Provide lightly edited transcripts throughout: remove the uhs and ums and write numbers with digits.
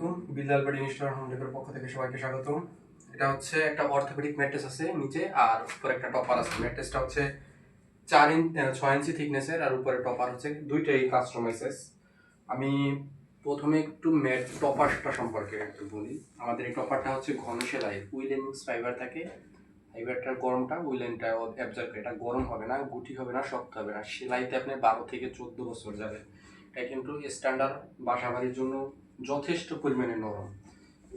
আলাইকুম। Billal bedding store home decor পক্ষ থেকে সবাইকে স্বাগতম। এটা হচ্ছে একটা অর্থোপেডিক ম্যাট্রেস আছে নিচে, আর উপরে একটা টপার আছে। ম্যাট্রেসটা হচ্ছে 6 ইঞ্চি থিকনেসের, আর উপরে টপার হচ্ছে দুইটাই কাস্টমাইজেস। আমি প্রথমে একটু টপারটা সম্পর্কে একটু বলি। আমাদের এই টপারটা হচ্ছে ঘন সেলাই, উইলেন ফাইবার থাকে। ফাইবারটার গরমটা উইলেনটা অ্যাবজর্ব করে। এটা গরম হবে না, গুটি হবে না, শক্ত হবে না। সেলাইতে আপনি 12 থেকে 14 বছর যাবে। এটা কিন্তু স্ট্যান্ডার্ড বাসাবাড়ির জন্য যথেষ্ট পরিমাণে নরম।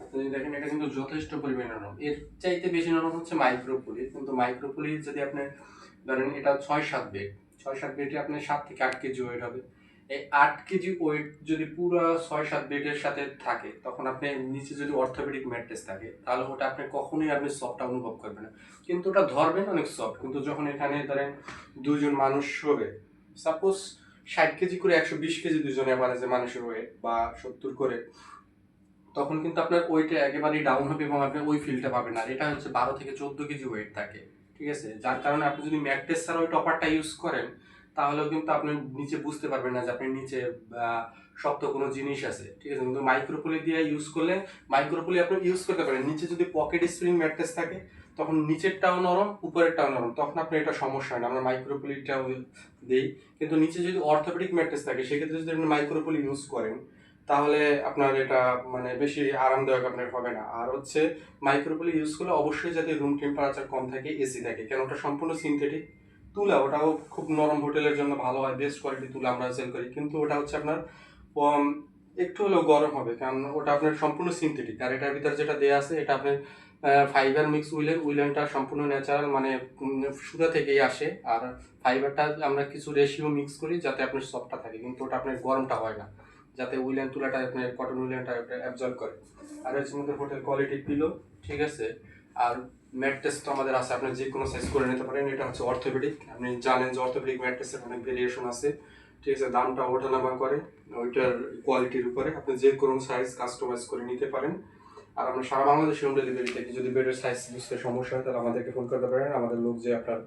আপনি দেখেন এটা কিন্তু যথেষ্ট পরিমাণে নরম। এর চাইতে বেশি নরম হচ্ছে মাইক্রোপলি। কিন্তু মাইক্রোপলি যদি আপনি ধরেন এটা 6-7 বেডে আপনার 7 থেকে 8 কেজি ওয়েট হবে। এই 8 কেজি ওয়েট যদি পুরো 6-7 বেডের সাথে থাকে, তখন আপনি নিচে যদি অর্থোপেডিক ম্যাট্রেস থাকে, তাহলে ওটা আপনি কখনোই আপনি সফটটা অনুভব করবেন না। কিন্তু ওটা ধরবেন অনেক সফট। কিন্তু যখন এখানে ধরেন দুজন মানুষ শোবে, সাপোজ 60 কেজি করে 120 কেজি দুজনে যে মানুষের ওয়েট, বা 70 করে, তখন কিন্তু আপনার ওয়েটে একেবারেই ডাউন হবে এবং আপনি ওই ফিলটা পাবেন না। আর এটা হচ্ছে 12 থেকে 14 কেজি ওয়েট থাকে, ঠিক আছে? যার কারণে আপনি যদি ম্যাট্রেস ছাড়া ওই টপারটা ইউজ করেন, তাহলেও কিন্তু আপনি নিচে বুঝতে পারবেন না যে আপনি নিচে শক্ত কোনো জিনিস আছে, ঠিক আছে? কিন্তু মাইক্রোপলি দিয়ে ইউজ করলে, মাইক্রোপলি আপনি ইউজ করতে পারেন। নিচে যদি পকেট স্প্রিং ম্যাট্রেস থাকে, তখন নিচেরটাও নরম, উপরেরটাও নরম, তখন আপনার এটা সমস্যা হয় না। আমরা মাইক্রোপলিটাও দিই। কিন্তু নিচে যদি অর্থোপেডিক ম্যাট্রেস থাকে, সেক্ষেত্রে যদি আপনি মাইক্রোপলি ইউজ করেন, তাহলে আপনার এটা মানে বেশি আরামদায়ক আপনার হবে না। আর হচ্ছে মাইক্রোপলি ইউজ করলে অবশ্যই যাতে রুম টেম্পারেচার কম থাকে, এসি থাকে, কেন ওটা সম্পূর্ণ সিনথেটিক তুলা। ওটাও খুব নরম, হোটেলের জন্য ভালো হয়, বেস্ট কোয়ালিটি তুলা আমরা সেল করি। কিন্তু ওটা হচ্ছে আপনার একটু হলেও গরম হবে, কারণ ওটা আপনার সম্পূর্ণ সিনথেটিক। আর এটার ভিতরে যেটা দেয়া আছে, এটা আপনার ফাইবার মিক্স উইলেনটা সম্পূর্ণ ন্যাচারাল, মানে সুতা থেকেই আসে। আর ফাইবারটা আমরা কিছু রেশিও মিক্স করি যাতে আপনার সফটটা থাকে, কিন্তু ওটা আপনার গরমটা হয় না, যাতে উইলেন তুলাটা আপনার কটন উইলেনটা অ্যাবজর্ব করে। আর এর মধ্যে হোটেল কোয়ালিটি পিলো, ঠিক আছে? আর ম্যাট্রেস তো আমাদের আছে, আপনি যে কোনো সাইজ করে নিতে পারেন। এটা হচ্ছে অর্থোপেডিক, আপনি জানেন যে অর্থোপেডিক ম্যাট্রেসের অনেক ভেরিয়েশন আছে, ঠিক আছে? দামটা ওঠানামা করে ওইটার কোয়ালিটির উপরে। আপনি যে কোনো সাইজ কাস্টমাইজ করে নিতে পারেন। আর আমরা সারা বাংলাদেশে হোম ডেলিভারি থেকে, যদি বেডের সাইজ বুঝতে সমস্যা হয়, তাহলে আমাদেরকে ফোন করতে পারেন। আমাদের লোক যে আপনার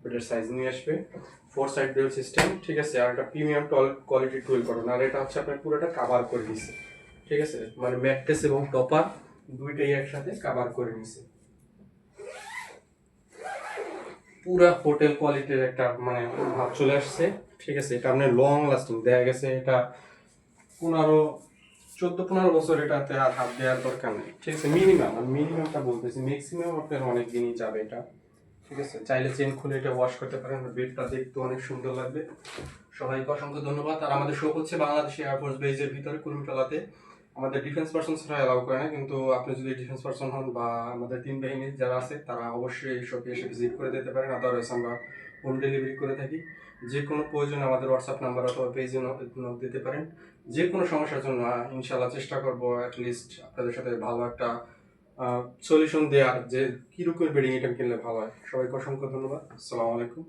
বেডের সাইজ নিয়ে আসবে। 4 সাইড বেল সিস্টেম, ঠিক আছে? আর একটা প্রিমিয়াম কোয়ালিটি টুয়েল কটন। আর এটা হচ্ছে আপনার পুরোটা কাভার করে দিচ্ছে, ঠিক আছে? মানে ম্যাট্রেস এবং টপার দুইটাই একসাথে কাভার করে নিছে। পুরা হোটেল কোয়ালিটির একটা মানে ভাব চলে আসছে, ঠিক আছে? এটা আপনার লং লাস্টিং দেখা গেছে। এটা 14-15 বছর এটাতে আর হাত দেওয়ার দরকার নেই, ঠিক আছে? মিনিমামটা বলতেছি, ম্যাক্সিমাম আপনার অনেক দিনই যাবে এটা, ঠিক আছে? চাইলে চেন খুলে এটা ওয়াশ করতে পারেন। বেডটা দেখতে অনেক সুন্দর লাগবে। সবাইকে অসংখ্য ধন্যবাদ। আর আমাদের শো হচ্ছে বাংলাদেশ এয়ারফোর্স বেজের ভিতরে কুর্মিটোলাতে। আমাদের ডিফেন্স পার্সন ছাড়া অ্যালাউ করে না, কিন্তু আপনি যদি ডিফেন্স পার্সন হন বা আমাদের 3 বাহিনীর যারা আছে, তারা অবশ্যই এই শপে এসে ভিজিট করে দিতে পারেন। আদারওয়াইজ আমরা হোম ডেলিভারি করে থাকি। যে কোনো প্রয়োজনে আমাদের হোয়াটসঅ্যাপ নাম্বার অথবা পেজে নক দিতে পারেন। যে কোনো সমস্যার জন্য ইনশাআল্লাহ চেষ্টা করবো অ্যাটলিস্ট আপনাদের সাথে ভালো একটা সলিউশন দেওয়ার, যে কীরকম বেডিং আইটেম কিনলে ভালো হয়। সবাইকে অসংখ্য ধন্যবাদ। আসসালামু আলাইকুম।